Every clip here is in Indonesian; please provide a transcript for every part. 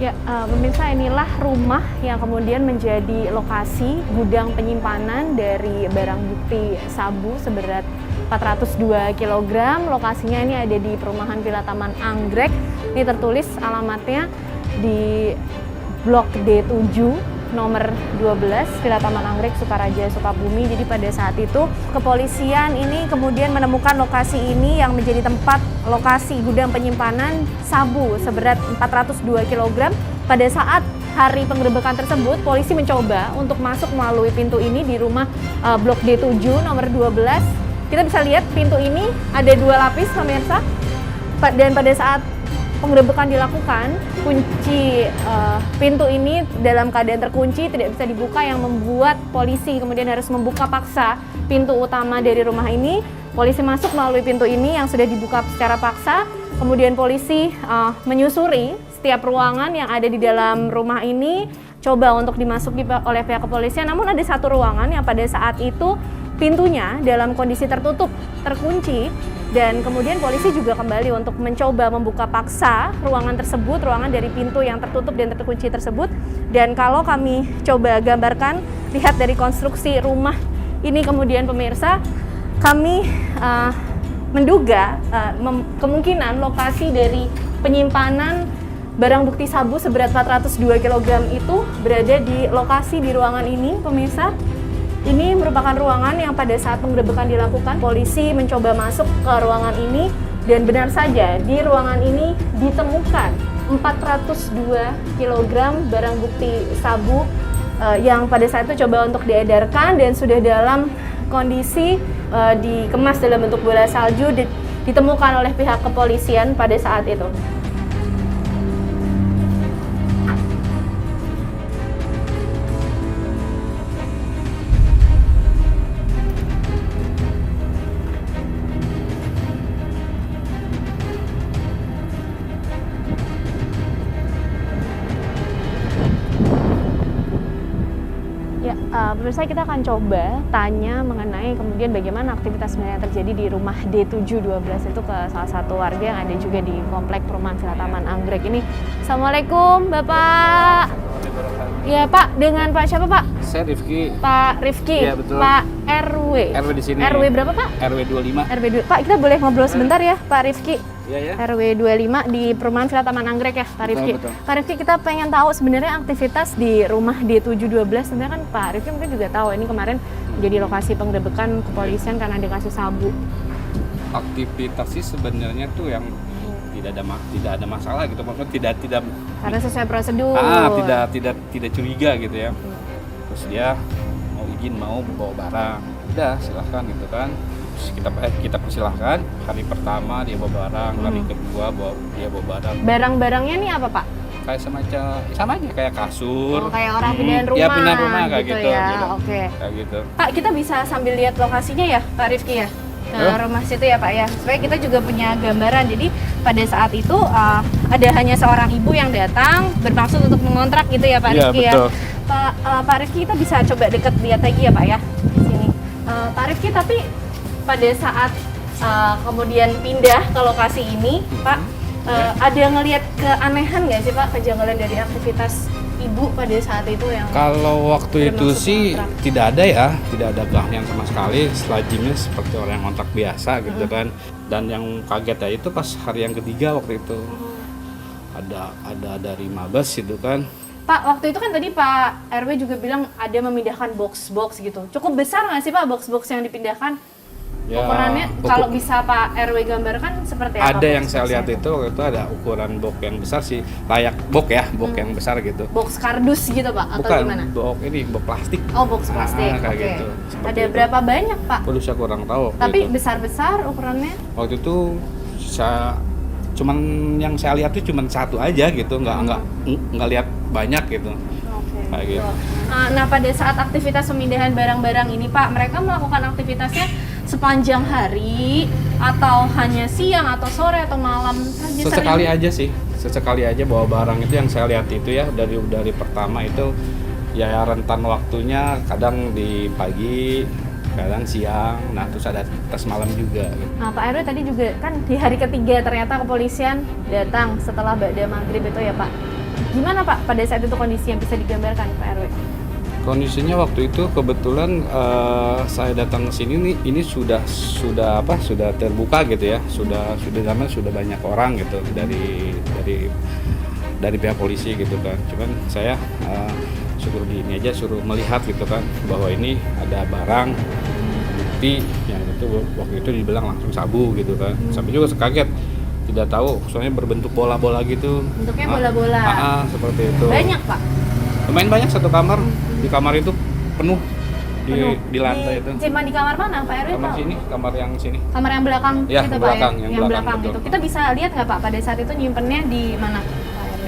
Ya, pemirsa, inilah rumah yang kemudian menjadi lokasi gudang penyimpanan dari barang bukti sabu seberat 402 kg. Lokasinya ini ada di perumahan Villa Taman Anggrek. Ini tertulis alamatnya di Blok D7 nomor 12 Villa Taman Anggrek, Sukaraja, Sukabumi. Jadi pada saat itu kepolisian ini kemudian menemukan lokasi ini yang menjadi tempat lokasi gudang penyimpanan sabu seberat 402 kg. Pada saat hari penggerebekan tersebut, polisi mencoba untuk masuk melalui pintu ini di rumah Blok D7 nomor 12. Kita bisa lihat pintu ini ada 2 lapis, pemirsa. Dan pada saat penggerebekan dilakukan, kunci pintu ini dalam keadaan terkunci, tidak bisa dibuka, yang membuat polisi kemudian harus membuka paksa pintu utama dari rumah ini. Polisi masuk melalui pintu ini yang sudah dibuka secara paksa. Kemudian polisi menyusuri setiap ruangan yang ada di dalam rumah ini, coba untuk dimasuki oleh pihak kepolisian. Namun ada satu ruangan yang pada saat itu pintunya dalam kondisi tertutup, terkunci, dan kemudian polisi juga kembali untuk mencoba membuka paksa ruangan tersebut, ruangan dari pintu yang tertutup dan terkunci tersebut. Dan kalau kami coba gambarkan, lihat dari konstruksi rumah ini kemudian, pemirsa, kami menduga kemungkinan lokasi dari penyimpanan barang bukti sabu seberat 402 kg itu berada di lokasi di ruangan ini, pemirsa. Ini merupakan ruangan yang pada saat penggerebekan dilakukan, polisi mencoba masuk ke ruangan ini, dan benar saja di ruangan ini ditemukan 402 kg barang bukti sabu yang pada saat itu coba untuk diedarkan dan sudah dalam kondisi dikemas dalam bentuk bola salju, ditemukan oleh pihak kepolisian pada saat itu. Pemirsa, kita akan coba tanya mengenai kemudian bagaimana aktivitas sebenarnya yang terjadi di rumah D712 itu ke salah satu warga yang ada juga di komplek perumahan Villa Taman Anggrek ini. Assalamualaikum, Bapak. Ya, Pak, dengan Pak siapa, Pak? Saya Rifki. Pak Rifki. Ya, betul. Pak RW. RW di sini. RW berapa, Pak? RW 25. RW 2. Pak, kita boleh ngobrol sebentar ya, Pak Rifki? Iya, ya. RW 25 di perumahan Villa Taman Anggrek ya, Pak Rifki. Betul. Pak Rifki, kita pengen tahu sebenarnya aktivitas di rumah D712. Sebenarnya kan Pak Rifki mungkin juga tahu ini kemarin jadi lokasi penggerebekan kepolisian karena ada kasus sabu. Aktivitas sih sebenarnya tuh yang tidak ada masalah gitu, maksudnya tidak Karena sesuai prosedur. tidak curiga gitu ya. Terus dia mau izin, mau bawa barang, udah silahkan gitu kan. Kita persilahkan. Hari pertama dia bawa barang, hari kedua dia bawa barang. Barang-barangnya nih apa, Pak? Kayak sama aja kayak kasur. Oh, kayak orang pindahan rumah. Ya, pindahan rumah kayak gitu. Ya, gitu. oke. Kayak gitu. Pak, kita bisa sambil lihat lokasinya ya, Pak Rifki ya? Nah, rumah situ ya, Pak ya. Supaya kita juga punya gambaran. Jadi pada saat itu ada hanya seorang ibu yang datang bermaksud untuk mengontrak gitu ya, Pak Rifki ya. Betul. Pak Rifki, kita bisa coba deket lihat lagi ya, Pak ya. Sini. Pak Rifki, tapi pada saat kemudian pindah ke lokasi ini, Pak, ada ngelihat keanehan nggak sih, Pak, kejanggalan dari aktivitas ibu pada saat itu yang kalau waktu itu sih kontrak? tidak ada keahlian sama sekali, selajimnya seperti orang yang kontrak biasa gitu kan. Dan yang kaget ya itu pas hari yang ketiga waktu itu ada dari Mabes itu kan. Pak, waktu itu kan tadi Pak RW juga bilang ada memindahkan box-box gitu. Cukup besar nggak sih, Pak, box-box yang dipindahkan? Ya, ukurannya kalau bisa Pak RW gambarkan seperti apa? ada yang saya lihat box-boxnya? itu waktu itu ada ukuran box yang besar sih, layak box ya, box yang besar gitu. Box kardus gitu, Pak, atau Bukan gimana? box plastik. Oh, box plastik. Kayak Oke. gitu. Seperti Ada itu. berapa banyak, Pak? Waduh, saya kurang tahu waktu Tapi itu. besar-besar ukurannya? Waktu itu cuman yang saya lihat tuh cuman satu aja gitu, nggak lihat banyak gitu. Oke. Kayak gitu. Nah, pada saat aktivitas pemindahan barang-barang ini, Pak, mereka melakukan aktivitasnya sepanjang hari atau hanya siang atau sore atau malam saja? Sesekali aja bawa barang. Itu yang saya lihat itu ya, dari pertama itu ya rentan waktunya kadang di pagi, kadang siang, nah terus ada tes malam juga gitu. Nah, Pak RW tadi juga kan di hari ketiga ternyata kepolisian datang setelah ba'da maghrib itu ya Pak. Gimana Pak pada saat itu kondisi yang bisa digambarkan Pak RW? Kondisinya waktu itu kebetulan saya datang ke sini nih, ini sudah terbuka gitu ya, sudah banyak orang gitu dari pihak polisi gitu kan. Cuman saya suruh melihat gitu kan bahwa ini ada barang bukti yang itu waktu itu dibilang langsung sabu gitu kan. Sampai juga kaget, tidak tahu soalnya berbentuk bola-bola gitu. Bentuknya bola-bola. Seperti itu. Banyak Pak? Lumayan banyak, satu kamar. Di kamar itu penuh di lantai itu. Cuma di kamar mana Pak RW? Kamar sini, kamar yang sini. Kamar yang belakang Ya, gitu belakang, Pak ya? yang belakang itu. betul. Kita bisa lihat nggak Pak pada saat itu nyimpennya di mana Pak RW?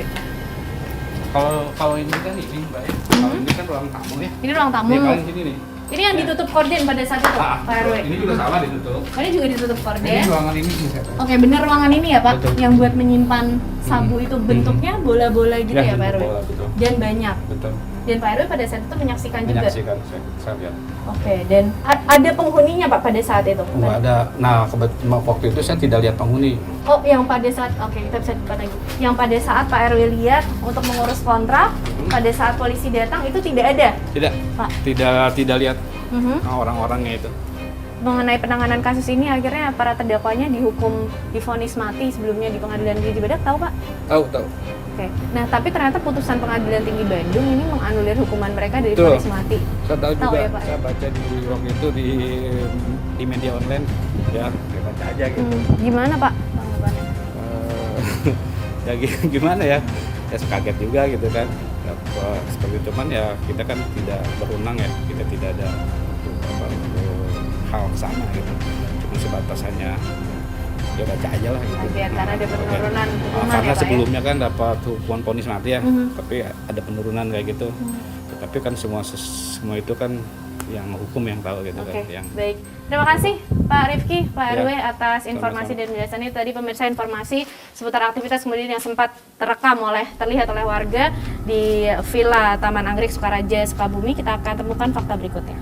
Kalau ini kan ini Mbak ya. Kalau ini kan ruang tamu ya. Ini ruang tamu. Ini paling sini nih. Ini yang ditutup korden pada saat itu Pak RW? Ini juga sama ditutup. Oh, ini juga ditutup korden. Ini ruangan ini sih saya. Oke, bener ruangan ini ya Pak? Betul. Yang buat menyimpan sabu itu bentuknya bola-bola gitu ya Pak RW? bola, betul. Dan banyak. Betul. Dan Pak RW pada saat itu menyaksikan juga? Menyaksikan, saya lihat. Oke, dan ada penghuninya Pak pada saat itu? Enggak ada. Nah, waktu itu saya tidak lihat penghuni. Oh, yang pada saat, oke kita bisa cepat lagi. Yang pada saat Pak RW lihat untuk mengurus kontrak, pada saat polisi datang itu tidak ada? Tidak. Pak? Tidak lihat orang-orangnya itu. Mengenai penanganan kasus ini akhirnya para terdakwanya divonis mati sebelumnya di Pengadilan Negeri Cibadak, tahu Pak? Tahu. Oke. Nah, tapi ternyata putusan Pengadilan Tinggi Bandung ini menganulir hukuman mereka dari Betul. vonis mati. Saya tahu juga, ya, Pak? saya baca di waktu itu di media online, ya saya baca aja gitu. Gimana Pak tanggapannya? Ya gimana ya, ya kaget juga gitu kan. Ya, seperti itu, cuman ya kita kan tidak berwenang ya, kita tidak ada untuk hal kesana gitu. Cuma sebatas hanya ya baca aja lah gitu. Kaget karena ada penurunan hukuman Karena ya Pak sebelumnya kan dapat hukuman vonis mati ya, tapi ada penurunan kayak gitu. Tapi kan semua itu kan yang hukum yang tahu gitu kan. Yang Baik. Terima kasih Pak Rifki, Pak Ya, RW atas informasi sama-sama. dan penjelasannya. Tadi pemirsa informasi seputar aktivitas kemudian yang sempat terlihat oleh warga di Villa Taman Anggrek Sukaraja Sukabumi. Kita akan temukan fakta berikutnya.